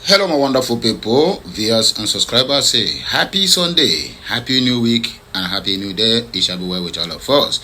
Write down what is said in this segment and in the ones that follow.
Hello my wonderful people, viewers and subscribers. Say happy Sunday, happy new week and happy new day. It shall be well with all of us.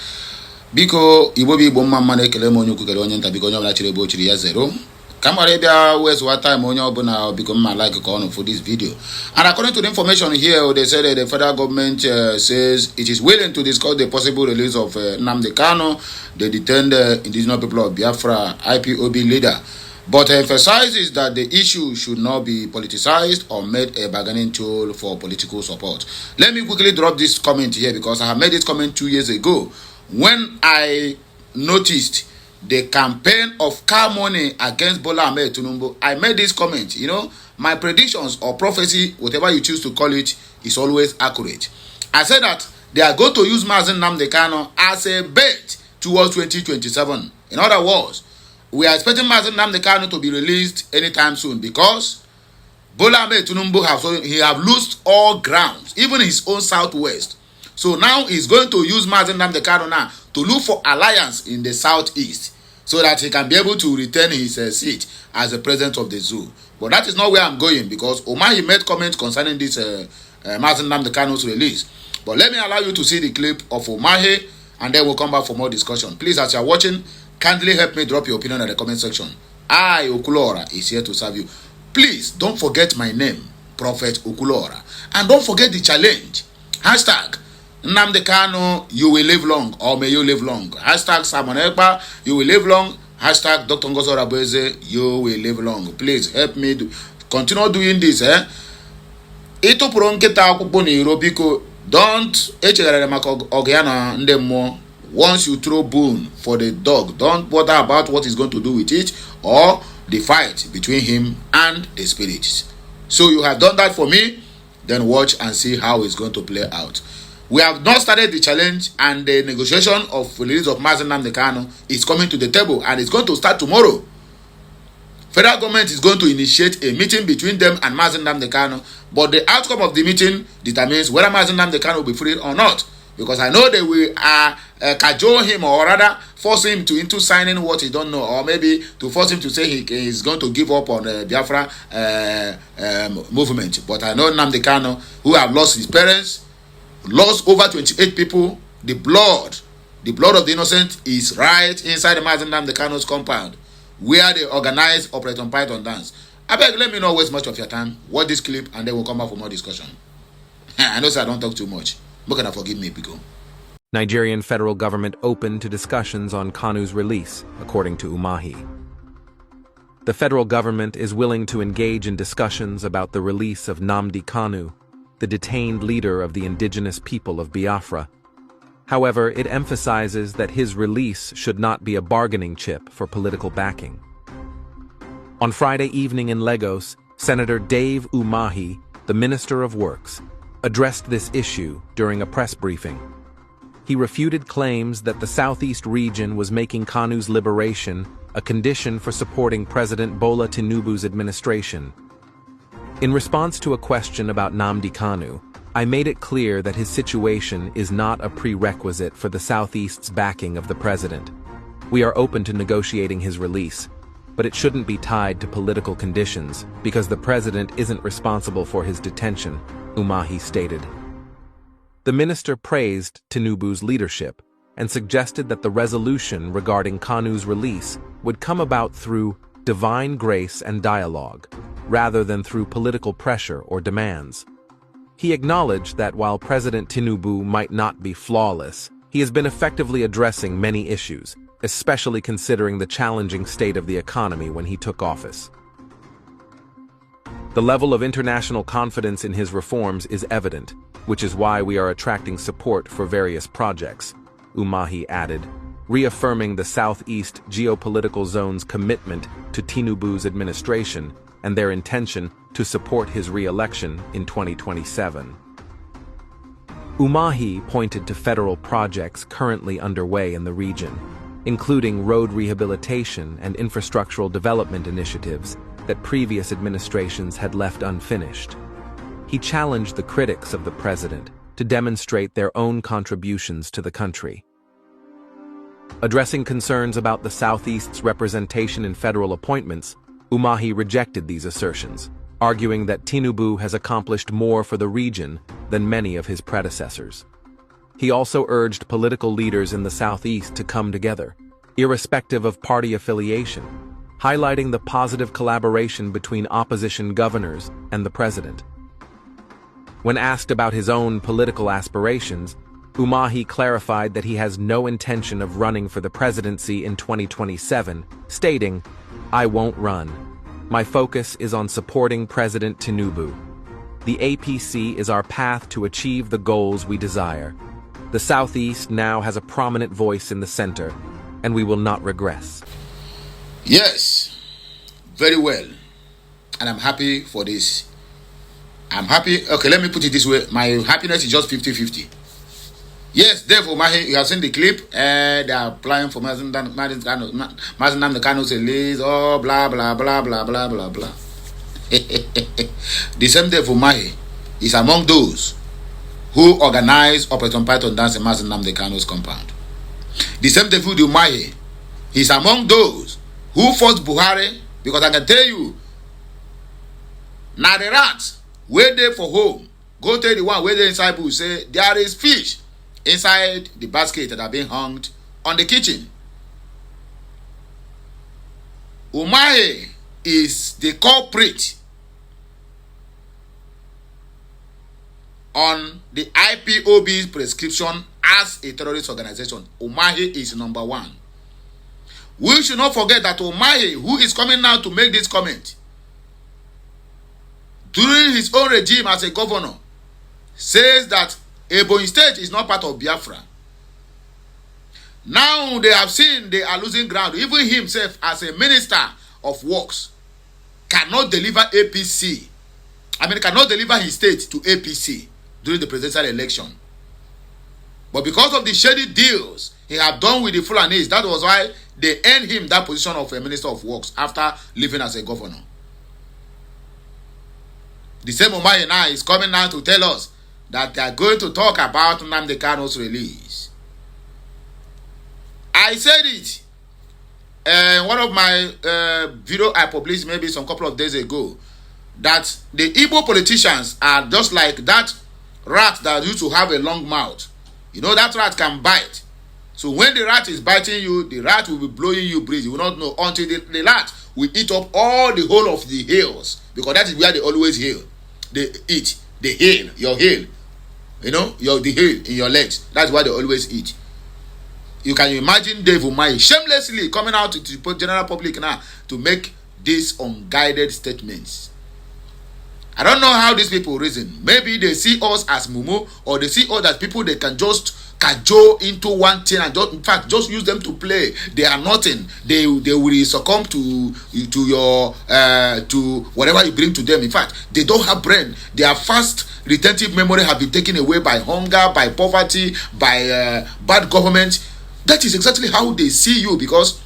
Biko Igbo bi Igbo mma na ekele m onye ukwu kele onye nta biko onye ọbụla chiri ebe o chiri ya zero. Kamara bịa wezu what time onye ọbụla biko mma like ka ọnụ for this video. And according to the information here, they said that the federal government says it is willing to discuss the possible release of Nnamdi Kanu, the detained indigenous people of Biafra IPOB leader. But emphasizes that the issue should not be politicized or made a bargaining tool for political support. Let me quickly drop this comment here because I have made this comment 2 years ago when I noticed the campaign of car money against Bola Ahmed Tinubu. I made this comment. You know, my predictions or prophecy, whatever you choose to call it, is always accurate. I said that they are going to use Mazi Nnamdi Kanu as a bait towards 2027. In other words, we are expecting Mazi Nnamdi Kanu to be released anytime soon because Bola Ahmed Tinubu have lost all grounds, even his own southwest. So now he's going to use Mazi Nnamdi Kanu now to look for alliance in the southeast so that he can be able to retain his seat as the president of the zoo. But that is not where I'm going because Umahi made comments concerning this Mazi Nnamdi Kanu's release. But let me allow you to see the clip of Umahi and then we'll come back for more discussion. Please, as you're watching, kindly help me drop your opinion in the comment section. I, Okulora, is here to serve you. Please don't forget my name, Prophet Okulora. And don't forget the challenge. Hashtag Nnamdi Kanu, you will live long, or may you live long. Hashtag Simon Ekpa, you will live long. Hashtag Dr. Ngozo Rabeze, you will live long. Please help me continue doing this. Ito puro nketa akwụkwọ n'iro biko, don't echegharịrị maka ọgụ ya na ndị mmụọ. Once you throw bone for the dog, don't bother about what he's going to do with it or the fight between him and the spirits. So you have done that for me, then watch and see how it's going to play out. We have not started the challenge and the negotiation of release of Mazi Nnamdi Kanu is coming to the table and it's going to start tomorrow. Federal government is going to initiate a meeting between them and Mazi Nnamdi Kanu, but the outcome of the meeting determines whether Mazi Nnamdi Kanu will be freed or not. Because I know they will cajole him or rather force him into signing what he don't know, or maybe to force him to say he is going to give up on the Biafra movement. But I know Nnamdi Kanu, who have lost his parents, lost over 28 people, the blood of the innocent is right inside the Mazi Nnamdi Kanu's compound, where they organize Operation Python dance. I beg, let me not waste much of your time. Watch this clip and then we'll come back for more discussion. I know, sir, I don't talk too much. But can I forgive me, Pico? Nigerian federal government open to discussions on Kanu's release, according to Umahi. The federal government is willing to engage in discussions about the release of Nnamdi Kanu, the detained leader of the indigenous people of Biafra. However, it emphasizes that his release should not be a bargaining chip for political backing. On Friday evening in Lagos, Senator Dave Umahi, the Minister of Works, addressed this issue during a press briefing. He refuted claims that the Southeast region was making Kanu's liberation a condition for supporting President Bola Tinubu's administration. In response to a question about Nnamdi Kanu, I made it clear that his situation is not a prerequisite for the Southeast's backing of the president. We are open to negotiating his release, but it shouldn't be tied to political conditions because the president isn't responsible for his detention, Umahi stated. The minister praised Tinubu's leadership and suggested that the resolution regarding Kanu's release would come about through divine grace and dialogue, rather than through political pressure or demands. He acknowledged that while President Tinubu might not be flawless, he has been effectively addressing many issues, especially considering the challenging state of the economy when he took office. The level of international confidence in his reforms is evident, which is why we are attracting support for various projects, Umahi added, reaffirming the Southeast geopolitical zone's commitment to Tinubu's administration and their intention to support his re-election in 2027. Umahi pointed to federal projects currently underway in the region, including road rehabilitation and infrastructural development initiatives that previous administrations had left unfinished. He challenged the critics of the president to demonstrate their own contributions to the country. Addressing concerns about the Southeast's representation in federal appointments, Umahi rejected these assertions, arguing that Tinubu has accomplished more for the region than many of his predecessors. He also urged political leaders in the southeast to come together, irrespective of party affiliation, highlighting the positive collaboration between opposition governors and the president. When asked about his own political aspirations, Umahi clarified that he has no intention of running for the presidency in 2027, stating, "I won't run. My focus is on supporting President Tinubu. The APC is our path to achieve the goals we desire. The Southeast now has a prominent voice in the center, and we will not regress." Yes, very well. And I'm happy for this. I'm happy. Okay, let me put it this way. My happiness is just 50-50. Yes, therefore, you have seen the clip. They are applying for Mazen Kanu's release. Oh, blah, blah, blah, blah, blah, blah, blah. The same day for Mahi is among those who organized Operation Python dance in Mazen Kanu's compound. The same day for Umahi is among those who forced Buhari, because I can tell you, now the rats, where they for home, go tell the one where they inside bush, say there is fish inside the basket that are being hung on the kitchen. Umahi is the culprit on the IPOB's prescription as a terrorist organization. Umahi is number one. We should not forget that Umahi, who is coming now to make this comment, during his own regime as a governor, says that Ebonyi State is not part of Biafra. Now they have seen they are losing ground. Even himself, as a minister of works, cannot deliver APC. Cannot deliver his state to APC during the presidential election. But because of the shady deals he had done with the Fulanis, that was why they earned him that position of a minister of works after leaving as a governor. The same Umahi now is coming now to tell us that they are going to talk about Nnamdi Kanu's release. I said it in one of my video I published maybe some couple of days ago, that the Igbo politicians are just like that rat that used to have a long mouth. You know, that rat can bite. So when the rat is biting you, the rat will be blowing you breeze. You will not know until the rat will eat up all the whole of the hails, because that is where they always hail. They eat the hail, your hail. You know, the hail in your legs. That's why they always eat. You can imagine Dave Umahi shamelessly coming out to the general public now to make these unguided statements. I don't know how these people reason. Maybe they see us as mumu, or they see us as people they can just cajole into one thing and just use them to play. They are nothing. They will succumb to your to whatever you bring to them. In fact, they don't have brain. Their fast retentive memory have been taken away by hunger, by poverty, by bad government. That is exactly how they see you, because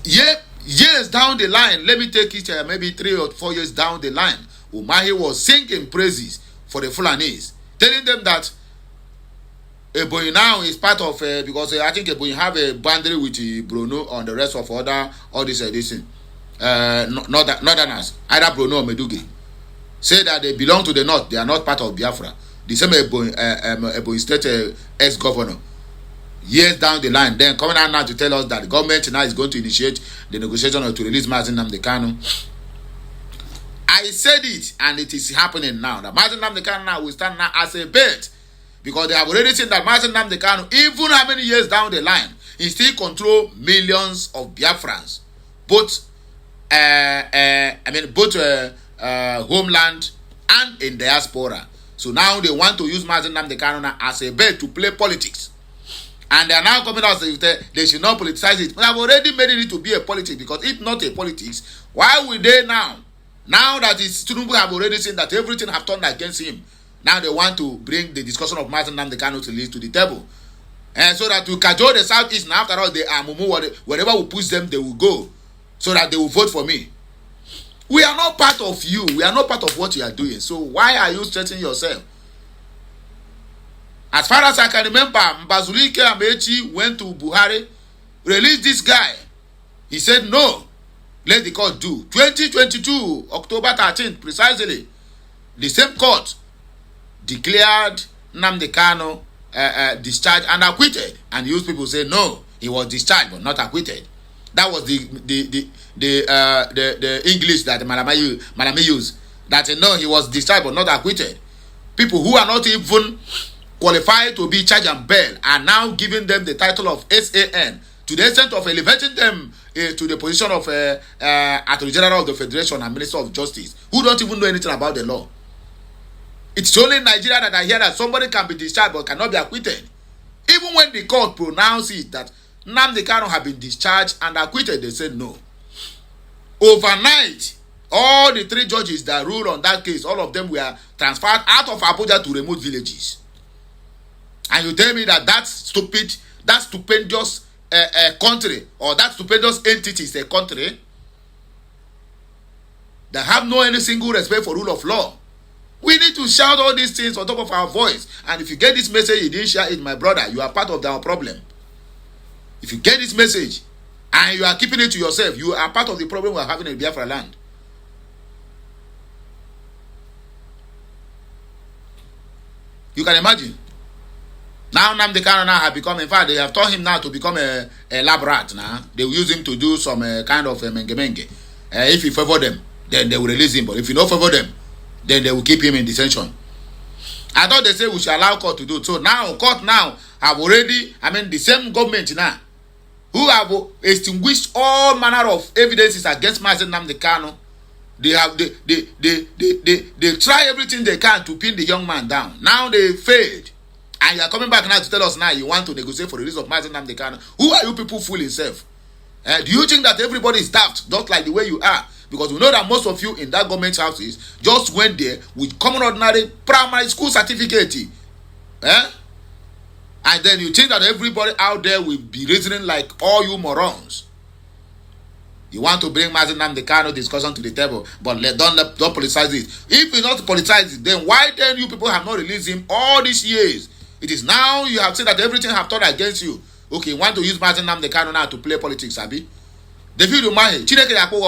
years down the line, let me take it maybe 3 or 4 years down the line, Umahi was singing praises for the Fulanis, telling them that Ebonyi now is part of because I think Ebonyi have a boundary with Bruno on the rest of all this northerners, either Bruno or Medugi, say that they belong to the north. They are not part of Biafra. The same Ebonyi State ex-governor, years down the line, then coming out now to tell us that the government now is going to initiate the negotiation to release Mazen Kanu. I said it, and it is happening now. That Mazen Kanu now will stand now as a bet, because they have already seen that Mazen Kanu, even how many years down the line, he still control millions of Biafrans, both homeland and in diaspora. So now they want to use Mazen Kanu as a bet to play politics. And they are now coming out saying they should not politicize it. But I've already made it to be a politics, because it's not a politics. Why will they now? Now that Tinubu have already seen that everything have turned against him, now they want to bring the discussion of Mazen Kanu's release to the table. And so that we cajole the Southeast, and after all, they are mumu, wherever we push them, they will go. So that they will vote for me. We are not part of you. We are not part of what you are doing. So why are you stressing yourself? As far as I can remember, Mbazulike Amechi went to Buhari, release this guy. He said no. Let the court do. 2022, October 13th, precisely, the same court declared Nnamdi Kanu discharged and acquitted. And used people say no, he was discharged but not acquitted. That was the English that Malami used. That no, he was discharged but not acquitted. People who are not even qualified to be charged and bail are now giving them the title of SAN, to the extent of elevating them to the position of Attorney General of the Federation and Minister of Justice, who don't even know anything about the law. It's only in Nigeria that I hear that somebody can be discharged but cannot be acquitted. Even when the court pronounced it that Nnamdi Kanu had been discharged and acquitted, they said no. Overnight, all the 3 judges that ruled on that case, all of them were transferred out of Abuja to remote villages. And you tell me that that stupendous country, or that stupendous entity is a country that have no any single respect for rule of law. We need to shout all these things on top of our voice. And if you get this message, you didn't share it, my brother, you are part of our problem. If you get this message and you are keeping it to yourself, you are part of the problem we are having in Biafra land. You can imagine. Now Nnamdi Kanu now have become, in fact, they have taught him now to become a lab rat now. They will use him to do some kind of menge. If you favor them, then they will release him. But if you don't favor them, then they will keep him in detention. I thought they say we should allow court to do it. So now, court now have already, the same government now, who have extinguished all manner of evidences against Mazi Nnamdi Kanu. They try everything they can to pin the young man down. Now they failed. And you are coming back now to tell us now you want to negotiate for the release of Mazi Nnamdi Kanu. Who are you people fooling yourself? Do you think that everybody is daft, just like the way you are? Because we know that most of you in that government houses just went there with common ordinary primary school certificate. And then you think that everybody out there will be reasoning like all you morons. You want to bring Mazi Nnamdi Kanu discussion to the table, but don't politicize it. If you not politicize it, then why then you people have not released him all these years? It is now you have said that everything have turned against you. Okay, you want to use Mazi Nnamdi Kanu now to play politics, Abi? David Umahi, Chineke Yakpo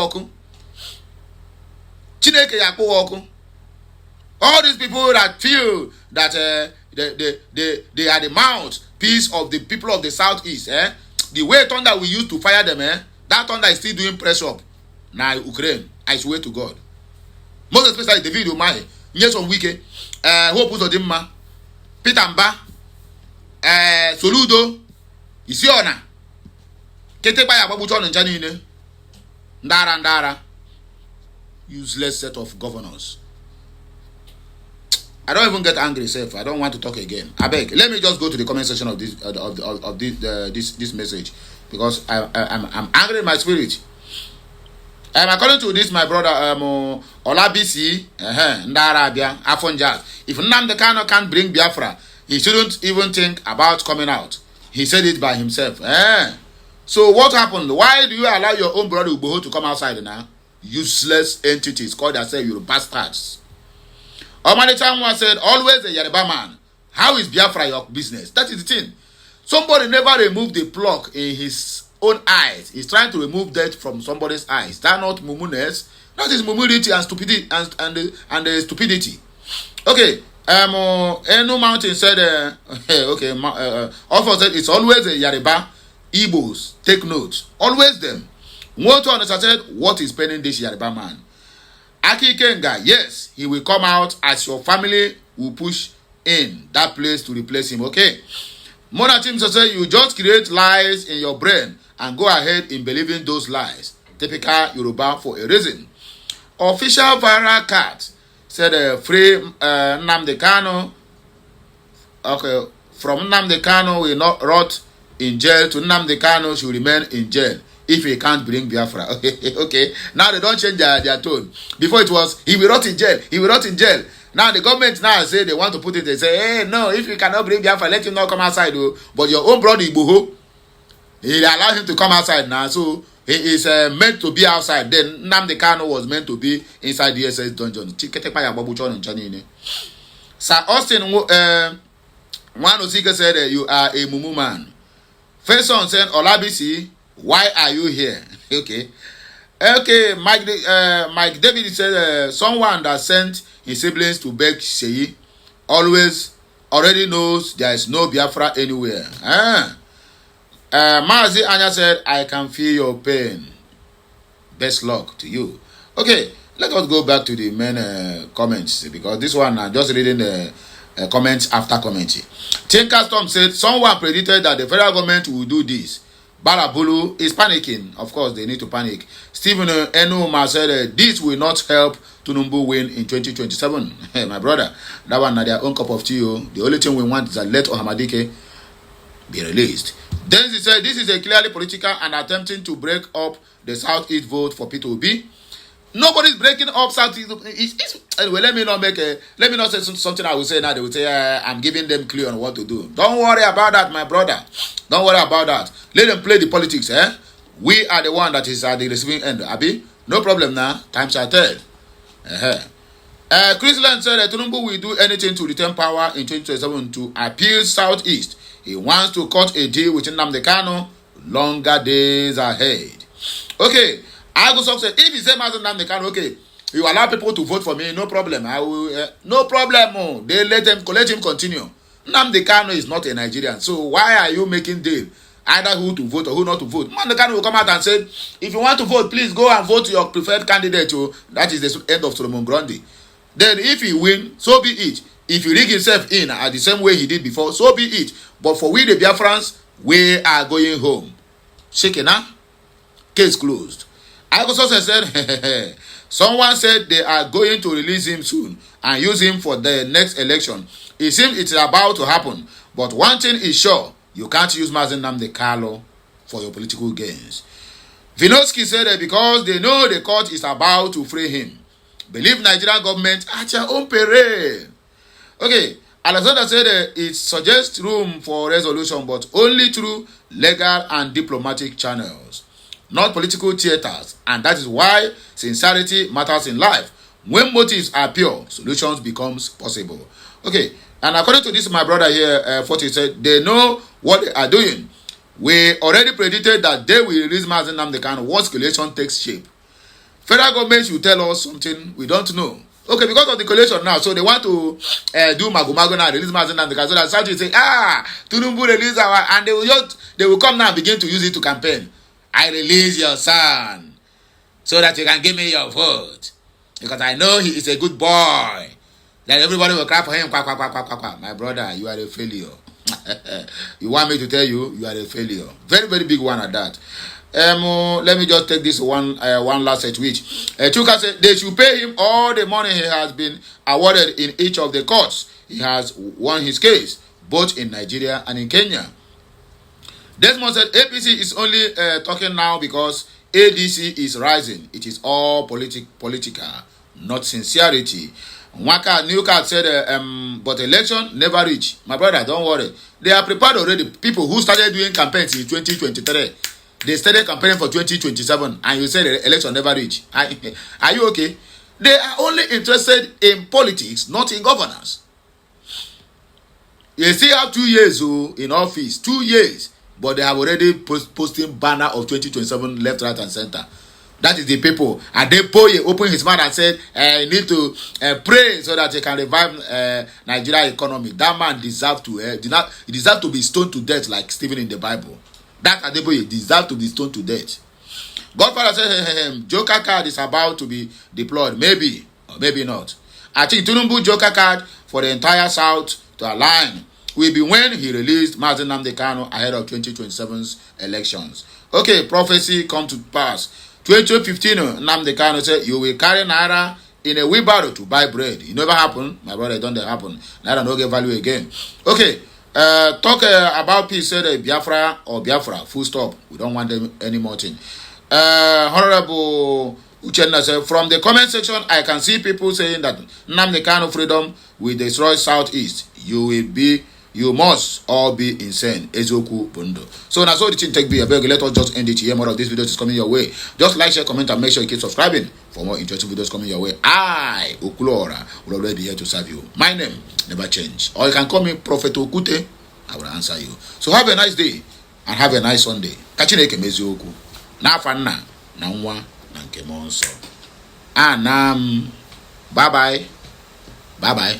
Woku. All these people that feel that they are the mouthpiece of the people of the southeast, the way thunder we used to fire them, that thunder is still doing press up. Now Ukraine, I swear to God. Most especially David Umahi, Nyesom Wike, Hope Uzodimma, Peter Mba, Soludo, Isiona, Ketepa Yababuchon and Janine, Ndara. Useless set of governors. I don't even get angry, self. I don't want to talk again. I beg. Let me just go to the comment section of this this message, because I'm angry in my spirit. According to this, my brother Olabisi Ndarabia Afonja, if Nnamdi Kanu can't bring Biafra, he shouldn't even think about coming out. He said it by himself. So what happened? Why do you allow your own brother Uboho to come outside now? Useless entities called themselves you bastards. Ohamadike said, always a Yoruba man. How is Biafra your business? That is the thing. Somebody never removed the plug in his own eyes. He's trying to remove that from somebody's eyes. That not mumuness. That is mumudity and stupidity and stupidity. Okay. Enu Mountain said, also said it's always a Yoruba. Igbos, take note. Always them. Moto said, what is paining this Yoruba man? Aki Kenga, yes, he will come out as your family will push in that place to replace him. Okay. Mona Tim said, you just create lies in your brain and go ahead in believing those lies. Typical Yoruba for a reason. Official viral cat said, free Nnamdi Kanu. Okay, from Nnamdi Kanu will not rot in jail to Nnamdi Kanu should remain in jail if he can't bring Biafra. Okay. Now they don't change their tone. Before it was, he will rot in jail. He will rot in jail. Now the government now say they want to put it. They say, hey, no, if you cannot bring Biafra, let him not come outside. Oh. But your own brother Igboho, he allowed him to come outside now. So he is meant to be outside. Then Nnamdi Kanu was meant to be inside the SS dungeon. Sir Austin Wanosika said, you are a mumu man. First son said, Olabisi, why are you here? Okay. Okay, Mike David said someone that sent his siblings to beg Seyi already knows there is no Biafra anywhere. Mazi Anya said, I can feel your pain. Best luck to you. Okay, let us go back to the main comments, because this one I'm just reading the comments after commenting. Tinker Storm said someone predicted that the federal government will do this. Barabulu is panicking. Of course, they need to panic. Stephen Enuma said this will not help Tinubu win in 2027. Hey, my brother, that one not their own cup of tea. The only thing we want is that let Ohamadike be released. Then he said this is a clearly political and attempting to break up the Southeast vote for P2B. Nobody's breaking up Southeast. Anyway, let me not say something I will say now. They will say I'm giving them clue on what to do. Don't worry about that, my brother. Don't worry about that. Let them play the politics. We are the one that is at the receiving end. Abi, no problem now. Time shall tell. Chris Land said that Tinubu will do anything to retain power in 2027 to appeal Southeast. He wants to cut a deal with Nnamdi Kanu. Longer days ahead. Okay. I go said if he say Nnamdi Kanu, okay, you allow people to vote for me, no problem. I will, no problem. They let him continue. Nnamdi Kanu is not a Nigerian, so why are you making deal? Either who to vote or who not to vote. Nnamdi Kanu will come out and say, if you want to vote, please go and vote your preferred candidate. That is the end of Solomon Grundy. Then if he win, so be it. If he rig himself in at the same way he did before, so be it. But for we the Biafrans, we are going home. Shaking, case closed. I also said, someone said they are going to release him soon and use him for the next election. It seems it's about to happen. But one thing is sure, you can't use Mazi Nnamdi Kanu for your political gains. Vinosky said that because they know the court is about to free him. Believe Nigerian government at your own peril. Okay, Alexander said it suggests room for resolution, but only through legal and diplomatic channels, not political theaters, and that is why sincerity matters in life. When motives are pure, solutions becomes possible. Okay, and according to this, my brother here, Forty said they know what they are doing. We already predicted that they will release Mazi Nnamdi Kanu once coalition takes shape. Federal government should tell us something we don't know. Okay, because of the coalition now, so they want to do Mago now, release Mazi Nnamdi Kanu, so that South will say, Tinubu release our, and they will come now and begin to use it to campaign. I release your son so that you can give me your vote. Because I know he is a good boy. That everybody will clap for him. Quack, quack, quack, quack, quack, quack. My brother, you are a failure. You want me to tell you, you are a failure. Very, very big one at that. Let me just take this one last tweet. Chuka said they should pay him all the money he has been awarded in each of the courts. He has won his case, both in Nigeria and in Kenya. Desmond said APC is only talking now because ADC is rising. It is all political, not sincerity. Nwaka Newcat said, but election never reach. My brother, don't worry. They are prepared already. People who started doing campaigns in 2023, they started campaigning for 2027, and you said the election never reach. Are you okay? They are only interested in politics, not in governance. You still have 2 years in office, 2 years. But they have already posting banner of 2027 left, right, and center. That is the people. And they opened his mouth and said, "I need to pray so that he can revive Nigeria economy." That man deserves to be stoned to death like Stephen in the Bible. That Adeboye deserves to be stoned to death. Godfather said, Joker card is about to be deployed. Maybe or maybe not. I think Tinubu Joker card for the entire South to align will be when he released Mazi Nnamdi Kanu ahead of 2027's elections. Okay, prophecy come to pass. 2015, Nnamdi Kanu said, you will carry Naira in a wheelbarrow to buy bread. It never happened. My brother, it don't happen. Naira no get value again. Okay, talk about peace, said Biafra or Biafra, full stop. We don't want them any more thing. Honorable Uchenna said, from the comment section, I can see people saying that Nnamdi Kanu freedom will destroy Southeast. You must all be insane. Ezoku Bundo. So now so the thing take be. I beg, let us just end it here. More of this videos is coming your way. Just like, share, comment, and make sure you keep subscribing for more interesting videos coming your way. I, Okulora, will always be here to serve you. My name never change. Or you can call me Prophet Okute. I will answer you. So have a nice day and have a nice Sunday. Kachineke Mezioku. Na fanna na nwa na nke mmụọ nsọ. Anam. Bye bye. Bye bye.